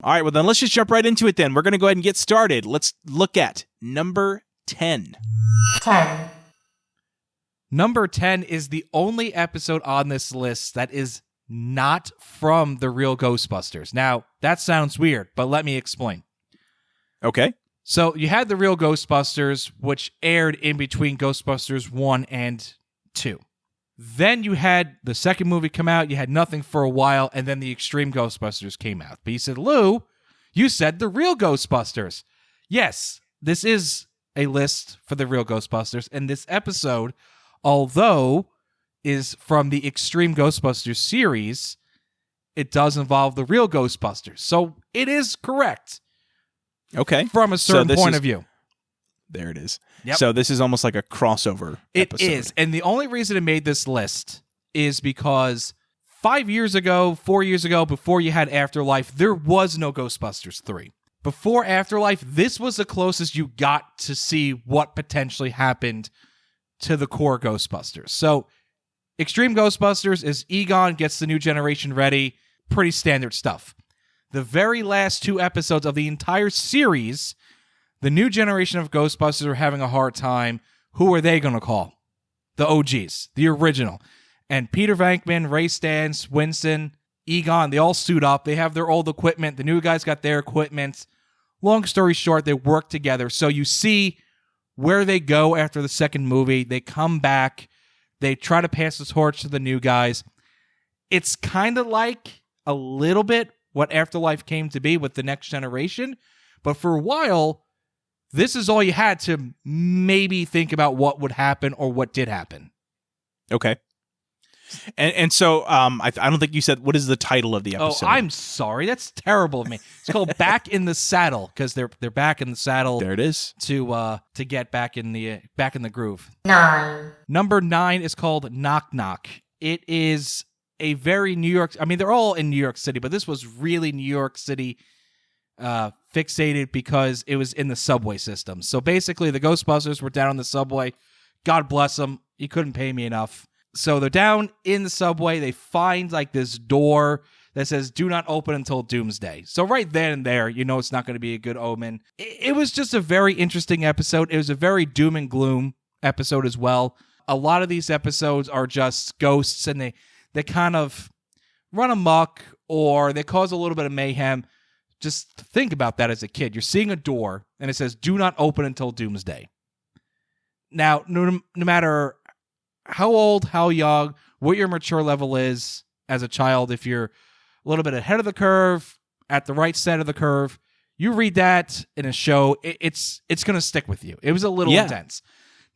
All right, well, then let's just jump right into it then. We're going to go ahead and get started. Let's look at number 10. 10. Number 10 is the only episode on this list that is not from the Real Ghostbusters. Now, that sounds weird, but let me explain. Okay. So you had the Real Ghostbusters, which aired in between Ghostbusters 1 and 2. Then you had the second movie come out, you had nothing for a while, and then the Extreme Ghostbusters came out. But you said, Lou, you said the Real Ghostbusters. Yes, this is a list for the Real Ghostbusters, and this episode, although is from the Extreme Ghostbusters series, it does involve the Real Ghostbusters. So it is correct. Okay. From a certain point of view. There it is. Yep. So this is almost like a crossover episode. It is. And the only reason it made this list is because 5 years ago, 4 years ago, before you had Afterlife, there was no Ghostbusters 3. Before Afterlife, this was the closest you got to see what potentially happened to the core Ghostbusters. So Extreme Ghostbusters is Egon gets the new generation ready. Pretty standard stuff. The very last 2 episodes of the entire series, the new generation of Ghostbusters are having a hard time. Who are they going to call? The OGs, the original. And Peter Venkman, Ray Stantz, Winston, Egon, they all suit up. They have their old equipment. The new guys got their equipment. Long story short, they work together. So you see where they go after the second movie. They come back. They try to pass the torch to the new guys. It's kind of like a little bit what Afterlife came to be with the next generation. But for a while, this is all you had to maybe think about what would happen or what did happen. Okay. And so I don't think you said, what is the title of the episode? Oh, I'm sorry. That's terrible of me. It's called Back in the Saddle because they're back in the saddle. There it is. To get back in the groove. 9. Number 9 is called Knock Knock. It is a very New York. I mean, they're all in New York City, but this was really New York City fixated because it was in the subway system. So basically, the Ghostbusters were down on the subway. God bless them. He couldn't pay me enough. So they're down in the subway. They find like this door that says, do not open until doomsday. So right then and there, you know it's not going to be a good omen. It was just a very interesting episode. It was a very doom and gloom episode as well. A lot of these episodes are just ghosts and they kind of run amok or they cause a little bit of mayhem. Just think about that as a kid. You're seeing a door and it says, do not open until doomsday. Now, no matter how old, how young, what your mature level is as a child, if you're a little bit ahead of the curve, at the right side of the curve, you read that in a show, it's going to stick with you. It was a little intense.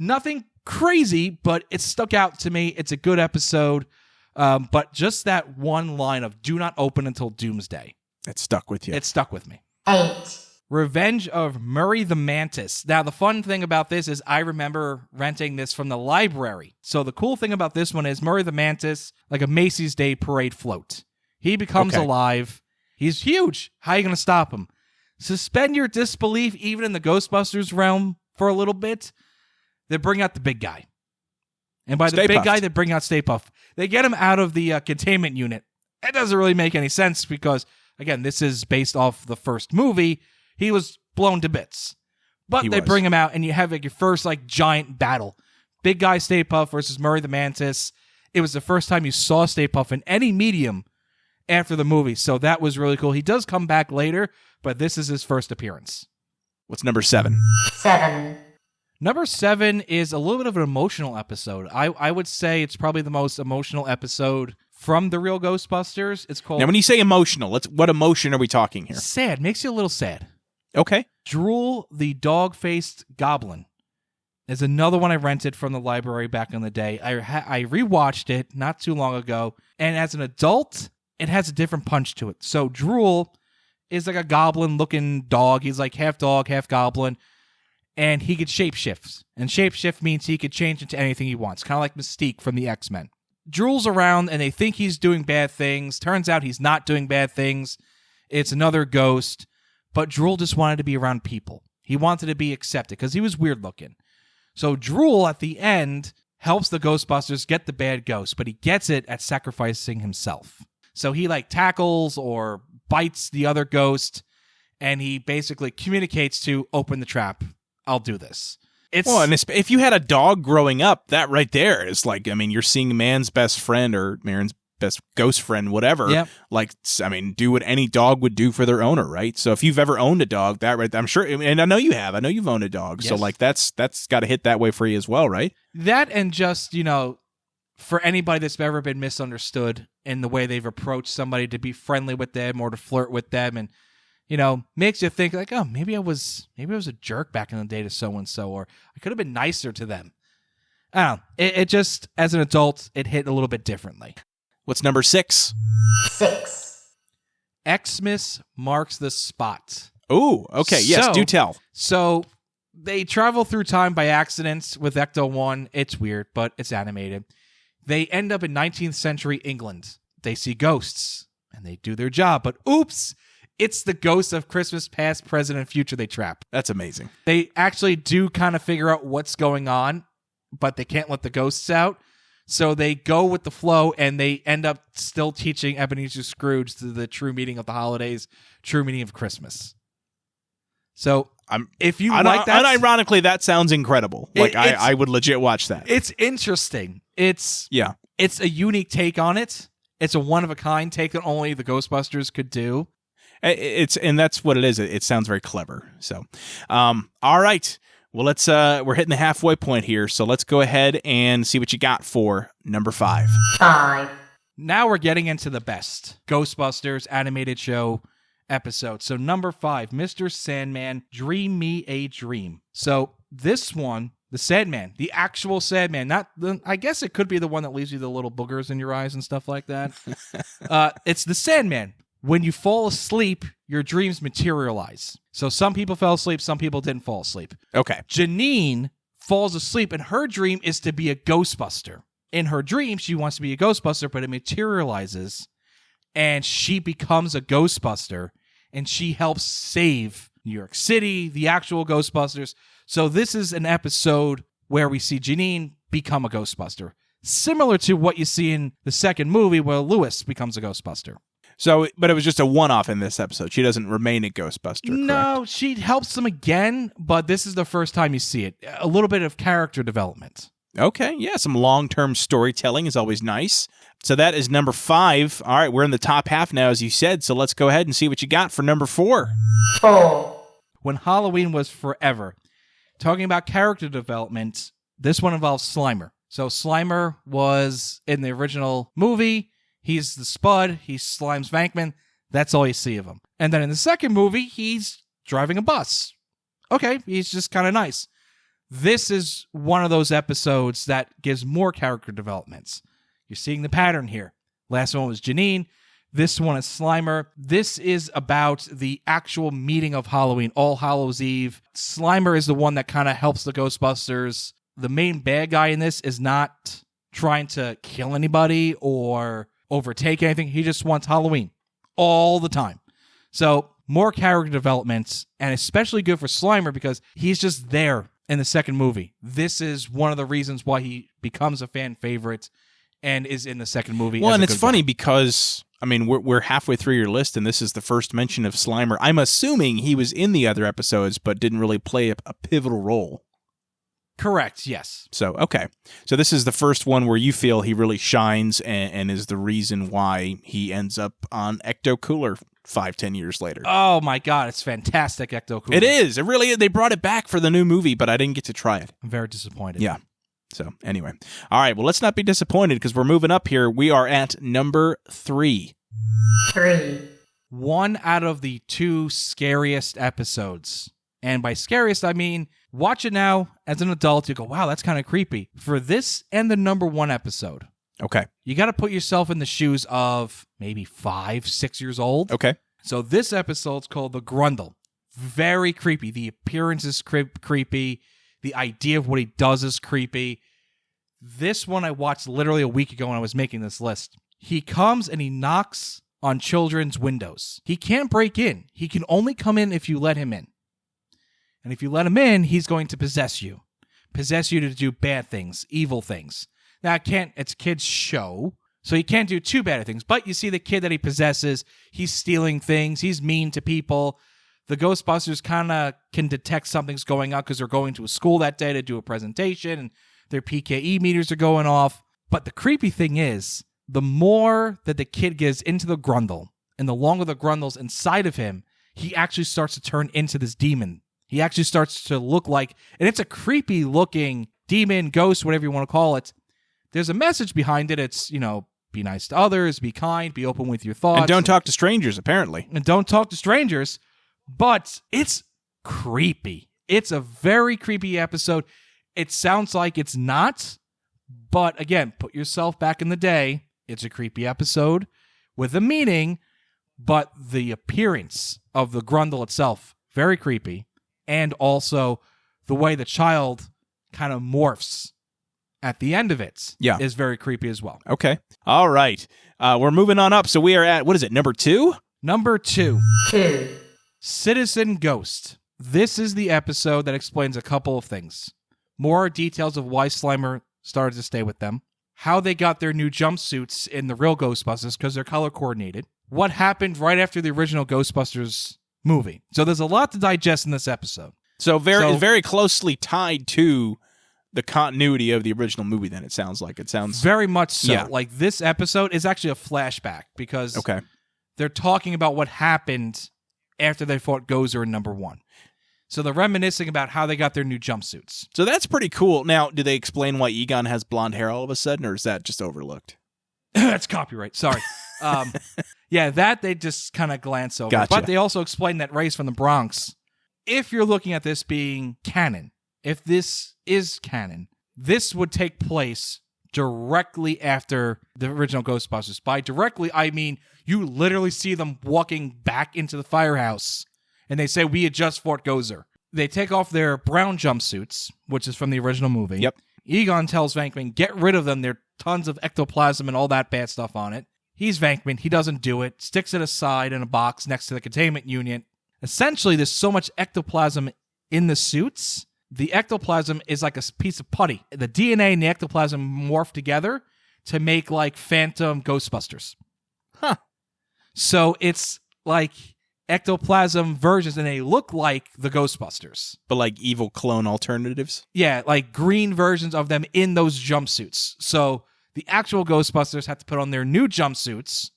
Nothing crazy, but it stuck out to me. It's a good episode. But just that one line of do not open until doomsday. It stuck with you. It stuck with me. 8. Revenge of Murray the Mantis. Now, the fun thing about this is I remember renting this from the library. So the cool thing about this one is Murray the Mantis, like a Macy's Day Parade float. He becomes alive. He's huge. How are you going to stop him? Suspend your disbelief even in the Ghostbusters realm for a little bit. They bring out the big guy. And by the big guy, they bring out Stay Puft. They get him out of the containment unit. It doesn't really make any sense because, again, this is based off the first movie. He was blown to bits. But they bring him out, and you have like your first like giant battle. Big guy Stay Puft versus Murray the Mantis. It was the first time you saw Stay Puft in any medium after the movie, so that was really cool. He does come back later, but this is his first appearance. What's number 7? 7. Number 7 is a little bit of an emotional episode. I would say it's probably the most emotional episode from the Real Ghostbusters. It's called... Now, when you say emotional, what emotion are we talking here? Sad. Makes you a little sad. Okay. Drool, the dog-faced goblin, is another one I rented from the library back in the day. I rewatched it not too long ago, and as an adult, it has a different punch to it. So Drool is like a goblin-looking dog. He's like half dog, half goblin, and he could shapeshift. And shapeshift means he could change into anything he wants, kind of like Mystique from the X-Men. Drool's around, and they think he's doing bad things. Turns out he's not doing bad things. It's another ghost. But Drool just wanted to be around people. He wanted to be accepted because he was weird looking. So Drool, at the end, helps the Ghostbusters get the bad ghost, but he gets it at sacrificing himself. So he like tackles or bites the other ghost, and he basically communicates to open the trap. I'll do this. Well, and if you had a dog growing up, that right there is like, I mean, you're seeing man's best friend or Marin's best ghost friend, whatever. Yep. Like, I mean, do what any dog would do for their owner, right? So if you've ever owned a dog, that right, I'm sure, and I know you have. I know you've owned a dog. Yes. So like, that's got to hit that way for you as well, right? That, and just, for anybody that's ever been misunderstood in the way they've approached somebody, to be friendly with them or to flirt with them, and makes you think like, oh, maybe I was a jerk back in the day to so and so, or I could have been nicer to them. I don't know. It just, as an adult, it hit a little bit differently. What's number 6? 6, Xmas marks the spot. Oh, okay. Yes, do tell. So they travel through time by accident with Ecto-1. It's weird, but it's animated. They end up in 19th century England. They see ghosts, and they do their job. But oops, it's the ghosts of Christmas past, present, and future they trap. That's amazing. They actually do kind of figure out what's going on, but they can't let the ghosts out. So they go with the flow, and they end up still teaching Ebenezer Scrooge the true meaning of the holidays, true meaning of Christmas. So if you like that, unironically, that sounds incredible. Like I would legit watch that. It's interesting. It's a unique take on it. It's a one of a kind take that only the Ghostbusters could do. And that's what it is. It sounds very clever. So, all right. Well, we're hitting the halfway point here. So let's go ahead and see what you got for number 5. 5, Now we're getting into the best Ghostbusters animated show episode. So number 5, Mr. Sandman, Dream Me a Dream. So this one, the Sandman, the actual Sandman, I guess it could be the one that leaves you the little boogers in your eyes and stuff like that. It's the Sandman. When you fall asleep, your dreams materialize. So some people fell asleep, some people didn't fall asleep. Okay. Janine falls asleep, and her dream is to be a Ghostbuster. In her dream, she wants to be a Ghostbuster, but it materializes, and she becomes a Ghostbuster, and she helps save New York City, the actual Ghostbusters. So this is an episode where we see Janine become a Ghostbuster, similar to what you see in the second movie where Lewis becomes a Ghostbuster. So, but it was just a one-off in this episode. She doesn't remain a Ghostbuster, No, correct? she helps them again, but this is the first time you see it. A little bit of character development. Okay, yeah, some long-term storytelling is always nice. So that is number 5. All right, we're in the top half now, as you said, so let's go ahead and see what you got for number 4. 4, When Halloween Was Forever. Talking about character development, this one involves Slimer. So Slimer was in the original movie. He's the Spud. He's Slime's Vankman. That's all you see of him. And then in the second movie, he's driving a bus. Okay, he's just kind of nice. This is one of those episodes that gives more character developments. You're seeing the pattern here. Last one was Janine. This one is Slimer. This is about the actual meeting of Halloween, All Hallows Eve. Slimer is the one that kind of helps the Ghostbusters. The main bad guy in this is not trying to kill anybody or overtake anything. He just wants Halloween all the time. So more character developments, and especially good for Slimer because he's just there in the second movie. This is one of the reasons why he becomes a fan favorite and is in the second movie. Well, and it's funny because, I mean, we're halfway through your list, and this is the first mention of Slimer. I'm assuming he was in the other episodes, but didn't really play a pivotal role. Correct, yes. So, okay. So this is the first one where you feel he really shines and is the reason why he ends up on Ecto Cooler 5-10 years later. Oh my God, it's fantastic, Ecto Cooler. It is. It really is. They brought it back for the new movie, but I didn't get to try it. I'm very disappointed. Yeah. So, anyway. All right, well, let's not be disappointed because we're moving up here. We are at number 3. 3, One out of the 2 scariest episodes. And by scariest, I mean, watch it now as an adult. You go, wow, that's kind of creepy. For this and the number 1 episode, Okay. you got to put yourself in the shoes of maybe 5-6 years old. Okay. So this episode's called The Grundle. Very creepy. The appearance is creepy. The idea of what he does is creepy. This one I watched literally a week ago when I was making this list. He comes and he knocks on children's windows. He can't break in. He can only come in if you let him in. And if you let him in, he's going to possess you. Possess you to do bad things, evil things. Now, it's a kid's show, So he can't do too bad at things. But you see the kid that he possesses, he's stealing things, he's mean to people. The Ghostbusters kind of can detect something's going on because they're going to a school that day to do a presentation, and their PKE meters are going off. But the creepy thing is, the more that the kid gets into the Grundle, and the longer the Grundle's inside of him, he actually starts to turn into this demon. He actually starts to look like, and it's a creepy looking demon, ghost, whatever you want to call it. There's a message behind it. It's, be nice to others, be kind, be open with your thoughts. And don't talk to strangers, apparently. And don't talk to strangers. But it's creepy. It's a very creepy episode. It sounds like it's not. But again, put yourself back in the day. It's a creepy episode with a meaning. But the appearance of the Grundle itself, very creepy. And also the way the child kind of morphs at the end of it is very creepy as well. Okay. All right. We're moving on up. So we are at, what is it, number 2? Number 2. 2, Citizen Ghost. This is the episode that explains a couple of things. More details of why Slimer started to stay with them. How they got their new jumpsuits in the real Ghostbusters because they're color coordinated. What happened right after the original Ghostbusters movie. So there's a lot to digest in this episode. So very closely tied to the continuity of the original movie, then, it sounds like. It sounds very much so. Yeah. Like, this episode is actually a flashback because okay. They're talking about what happened after they fought Gozer in number 1. So they're reminiscing about how they got their new jumpsuits. So that's pretty cool. Now, do they explain why Egon has blonde hair all of a sudden, or is that just overlooked? That's copyright. Sorry. Yeah, that they just kind of glance over. Gotcha. But they also explain that Ray's from the Bronx. If you're looking at this being canon, if this is canon, this would take place directly after the original Ghostbusters. By directly, I mean you literally see them walking back into the firehouse, and they say, we had just fought Gozer. They take off their brown jumpsuits, which is from the original movie. Yep. Egon tells Venkman, get rid of them. There are tons of ectoplasm and all that bad stuff on it. He's Venkman. He doesn't do it. Sticks it aside in a box next to the containment unit. Essentially, there's so much ectoplasm in the suits. The ectoplasm is like a piece of putty. The DNA and the ectoplasm morph together to make like phantom Ghostbusters. Huh. So it's like ectoplasm versions, and they look like the Ghostbusters. But like evil clone alternatives? Yeah, like green versions of them in those jumpsuits. So the actual Ghostbusters have to put on their new jumpsuits,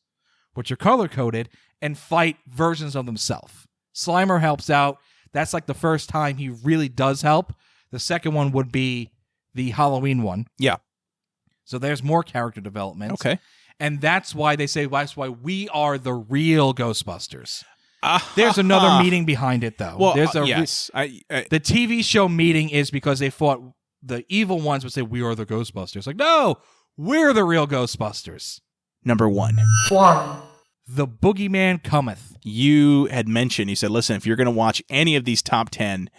which are color-coded, and fight versions of themselves. Slimer helps out. That's like the first time he really does help. The second one would be the Halloween one. Yeah. So there's more character development. Okay. And that's why they say, that's why we are the real Ghostbusters. There's another meaning behind it, though. Well, there's yes. The TV show meaning is because they fought, the evil ones would say, we are the Ghostbusters. Like, no, we're the real Ghostbusters. Number 1. 1, The Boogeyman Cometh. You had mentioned, you said, listen, if you're going to watch any of these top 10,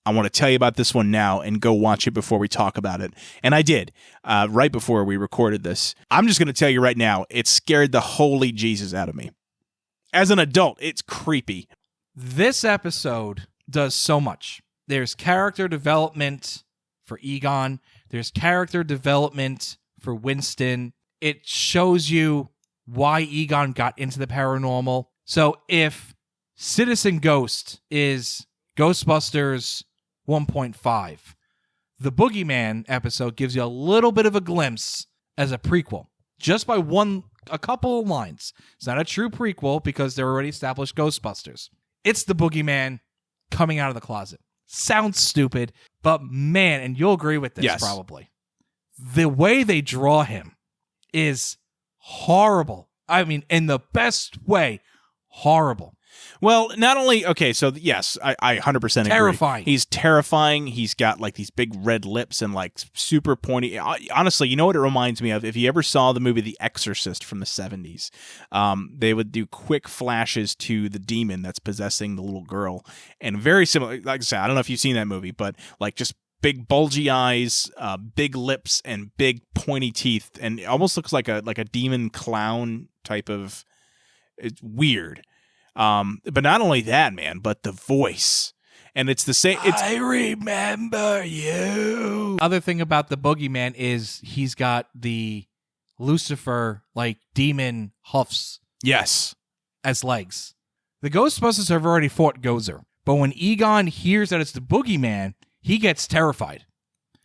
I want to tell you about this one now and go watch it before we talk about it. And I did, right before we recorded this. I'm just going to tell you right now, it scared the holy Jesus out of me. As an adult, it's creepy. This episode does so much. There's character development for Egon. There's character development for Winston. It shows you why Egon got into the paranormal. So if Citizen Ghost is Ghostbusters 1.5, the Boogeyman episode gives you a little bit of a glimpse as a prequel, just by a couple of lines. It's not a true prequel because they're already established Ghostbusters. It's the Boogeyman coming out of the closet. Sounds stupid, but man, and you'll agree with this probably. The way they draw him is horrible. I mean, in the best way, horrible. Well, not only, okay, so yes, I 100% agree. Terrifying. He's terrifying. He's got like these big red lips and like super pointy. Honestly, you know what it reminds me of? If you ever saw the movie The Exorcist from the 70s, they would do quick flashes to the demon that's possessing the little girl. And very similar, like I said, I don't know if you've seen that movie, but like just big bulgy eyes, big lips, and big pointy teeth. And it almost looks like a demon clown type of, it's weird. But not only that, man, but the voice. And it's the same. I remember you. Other thing about the Boogeyman is he's got the Lucifer like demon hoofs Yes. as legs. The Ghostbusters have already fought Gozer, but when Egon hears that it's the Boogeyman, he gets terrified.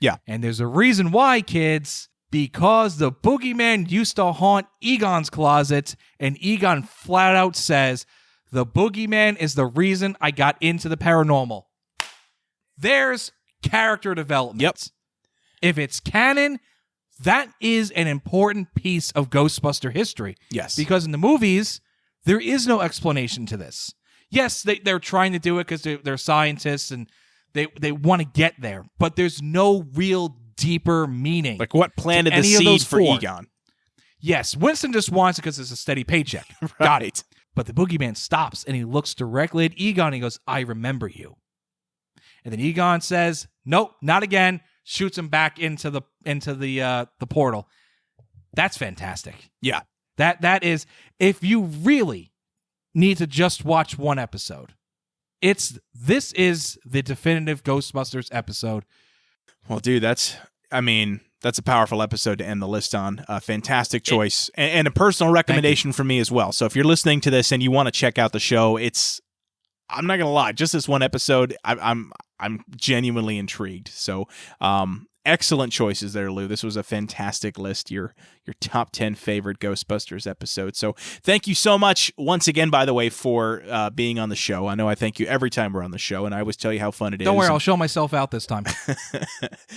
Yeah. And there's a reason why, kids. Because the Boogeyman used to haunt Egon's closet, and Egon flat out says, the Boogeyman is the reason I got into the paranormal. There's character development. Yep. If it's canon, that is an important piece of Ghostbuster history. Yes. Because in the movies, there is no explanation to this. Yes, they're trying to do it because they're scientists and they want to get there, but there's no real deeper meaning. Like what planted the any of seed those for four. Egon. Yes, Winston just wants it because it's a steady paycheck. Got it. But the Boogeyman stops and he looks directly at Egon and he goes, I remember you. And then Egon says, nope, not again. Shoots him back into the portal. That's fantastic. Yeah. That is, if you really need to just watch one episode, this is the definitive Ghostbusters episode. Well, dude, that's a powerful episode to end the list on. A fantastic choice and a personal recommendation for me as well. So if you're listening to this and you want to check out the show, I'm not going to lie, just this one episode, I'm genuinely intrigued. So, excellent choices there, Lou. This was a fantastic list, your top 10 favorite Ghostbusters episodes. So thank you so much once again, by the way, for being on the show. I know I thank you every time we're on the show, and I always tell you how fun it is. Don't worry, I'll show myself out this time.